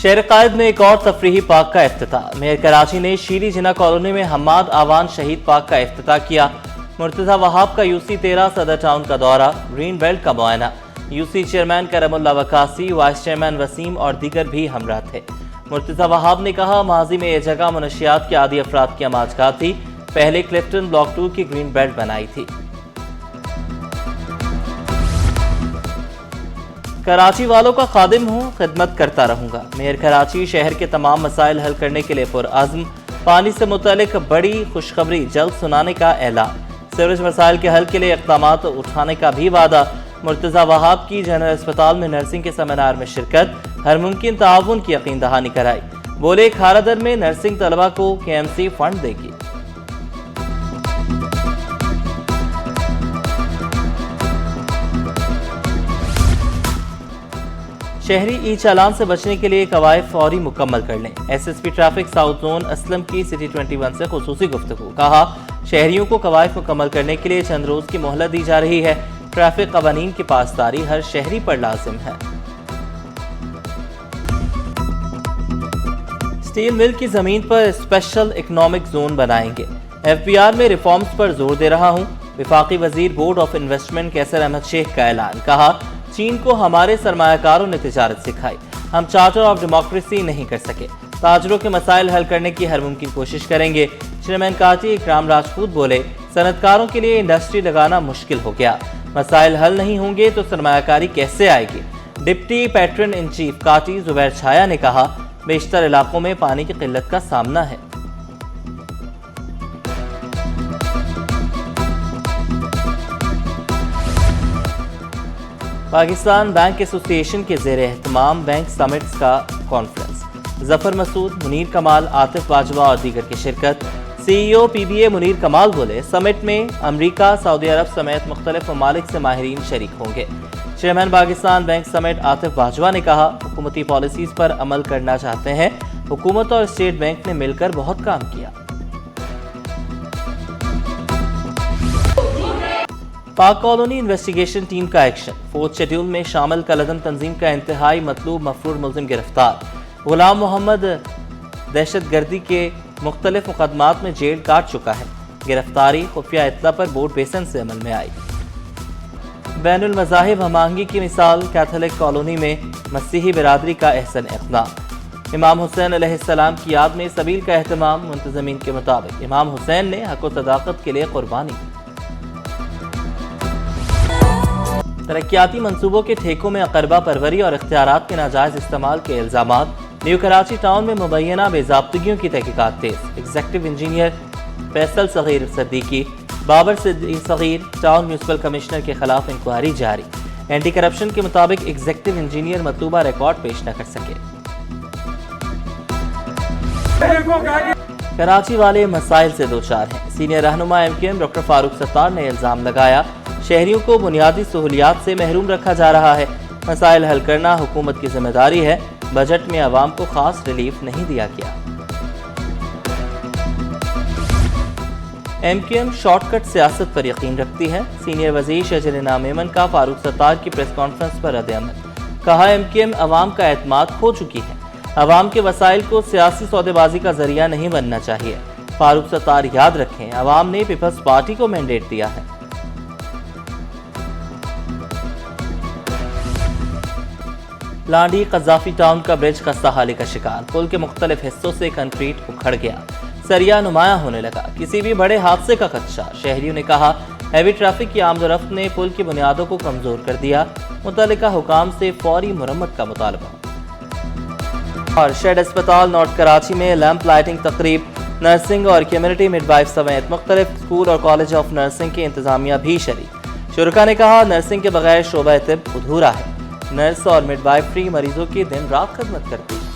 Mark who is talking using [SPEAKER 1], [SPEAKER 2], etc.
[SPEAKER 1] शहर कायद में एक और तफरीही पार्क का इफ्तिताह। मेयर कराची ने शीरी जिना कॉलोनी में हम्माद आवान शहीद पार्क का इफ्तिताह किया। मुर्तजा वहाब का यूसी 13 सदर टाउन का दौरा, ग्रीन बेल्ट का मुआयना। UC chairman Karamullah Waqasi, vice chairman Waseem और दीगर भी हमरा थे। मुर्तजा वहाब ने कहा, माजी में यह जगह मनशियात के आदी अफराद की अमाजगाह थी। पहले क्लिफ्टन ब्लॉक 2 की ग्रीन बेल्ट बनाई थी। कराची वालों का खादिम हूँ, खिदमत करता रहूंगा। मेयर कराची शहर के तमाम मसाइल हल करने के लिए पुरअज़्म। पानी से मुतल्लिक बड़ी खुशखबरी जल्द सुनाने का ऐलान। सीवरेज मसाइल के हल के लिए इक़दामात उठाने का भी वादा। मुर्तजा वहाब की जनरल अस्पताल में नर्सिंग के सेमिनार में शिरकत, हर मुमकिन ताउन की यकीन दहानी कराई। बोले, खारादर में नर्सिंग तलबा को KMC फंड देगी। शहरी ई चालान से बचने के लिए कवायद फौरी मुकम्मल कर लें। SSP traffic south zone Aslam की सिटी 21 से खुसूसी गुफ्तगू। कहा, शहरियों को कवायद मुकम्मल करने के लिए चंद रोज की मोहलत दी जा रही है। ट्रैफिक कवानीन की पासदारी हर शहरी पर लाजिम है। स्टील मिल की जमीन पर स्पेशल इकोनॉमिक जोन बनाएंगे। FBR में रिफॉर्म्स पर जोर दे रहा हूँ। वफाकी वजीर बोर्ड ऑफ इन्वेस्टमेंट कैसर अहमद शेख का ऐलान। कहा, चीन को हमारे सरमायाकारों ने तिजारत सिखाई, हम चार्टर ऑफ डेमोक्रेसी नहीं कर सके। ताजरों के मसाइल हल करने की हर मुमकिन कोशिश करेंगे। चेयरमैन काटी इकराम राजपूत बोले, सनतकारों के लिए इंडस्ट्री लगाना मुश्किल हो गया। मसाइल हल नहीं होंगे तो सरमायाकारी कैसे आएगी। डिप्टी पैट्रन इन चीफ काटी जुबैर छाया ने कहा, बेशतर इलाकों में पानी की किल्लत का सामना है। पाकिस्तान बैंक एसोसिएशन के ज़ेर एहतमाम बैंक समिट्स का कॉन्फ्रेंस। जफर मसूद, मुनीर कमाल, आतिफ बाजवा और दीगर की शिरकत। CEO PBA मुनीर कमाल बोले, समिट में अमरीका, सऊदी अरब समेत मुख्तलिफ ममालिक से माहिरीन शरीक होंगे। Chairman Pakistan bank summit Atif Bajwa ने कहा, हुकूमती पॉलिसीज पर अमल करना चाहते हैं। हुकूमत और स्टेट बैंक ने मिलकर बहुत काम किया। पाक कॉलोनी इन्वेस्टिगेशन टीम का एक्शन। 4th शेड्यूल में शामिल कलदम तंजीम का इंतहाई मतलूब मफरूर मुल्जिम गिरफ्तार। गुलाम मोहम्मद दहशतगर्दी के मुख्तलिफ मुकदमात में जेल काट चुका है। गिरफ्तारी खुफिया इत्तला पर बोर्ड बेसन से अमल में आई। बैनुल मज़ाहिब हमांगी की मिसाल। कैथोलिक कॉलोनी में मसीही बिरादरी का अहसन इक़दाम। इमाम हुसैन अलैहिस्सलाम की याद में सबील का एहतमाम। मुंतज़मीन के मुताबिक इमाम हुसैन ने हक़ व सदाक़त के लिए कुर्बानी। तरक्याती मंसूबों के ठेकों में अकरबा परवरी और इख्तियारात के नाजायज इस्तेमाल के इल्जामात। न्यू कराची टाउन में मुबैना बेज़ाब्तगियों की तहकीकात तेज। Executive engineer Faisal Saghir Siddiqui, Babar Siddiq Saghir, town municipal commissioner के खिलाफ इंक्वायरी जारी। एंटी करप्शन के मुताबिक एग्जीक्यूटिव इंजीनियर मतलूबा रिकॉर्ड पेश न कर सके। कराची वाले मसाइल से दो चार हैं। सीनियर रहनुमा MQM डॉक्टर फारूक सत्तार ने इल्जाम लगाया, शहरियों को बुनियादी सहूलियात से महरूम रखा जा रहा है। मसाइल हल करना हुकूमत की जिम्मेदारी है। बजट में आवाम को खास रिलीफ नहीं दिया गया। MQM शॉर्टकट सियासत पर यकीन रखती है। सीनियर वजीर शजरीना मेमन का फारूक सत्तार की प्रेस कॉन्फ्रेंस पर रद्द-ए-अमल। कहा, MQM अवाम का एतमाद खो चुकी है। अवाम के वसाइल को सियासी सौदेबाजी का जरिया नहीं बनना चाहिए। फारूक सत्तार याद रखें, अवाम ने पीपल्स पार्टी को मैंडेट दिया है। लांडी कज़ाफी टाउन का ब्रिज खस्ता हाली का शिकार। पुल के मुख्तलिफ हिस्सों से कंक्रीट उखड़ गया, सरिया नुमाया होने लगा। किसी भी बड़े हादसे का खदशा। शहरियों ने कहा, हैवी ट्रैफिक की आमदोरफ्त ने पुल की बुनियादों को कमजोर कर दिया। मुतल्लिका हुकाम से फौरी मुरम्मत का मुतालबा। और शेड अस्पताल नॉर्थ कराची में लैंप लाइटिंग तकरीब। नर्सिंग और कम्युनिटी मिडवाइफ समेत मुख्तलिफ स्कूल और कॉलेज ऑफ नर्सिंग की इंतजामिया भी शरीक। शुरका ने कहा, नर्सिंग के बगैर शोबा तिब अधूरा है। नर्स और मिडवाइफरी मरीजों की दिन रात खिदमत करती है।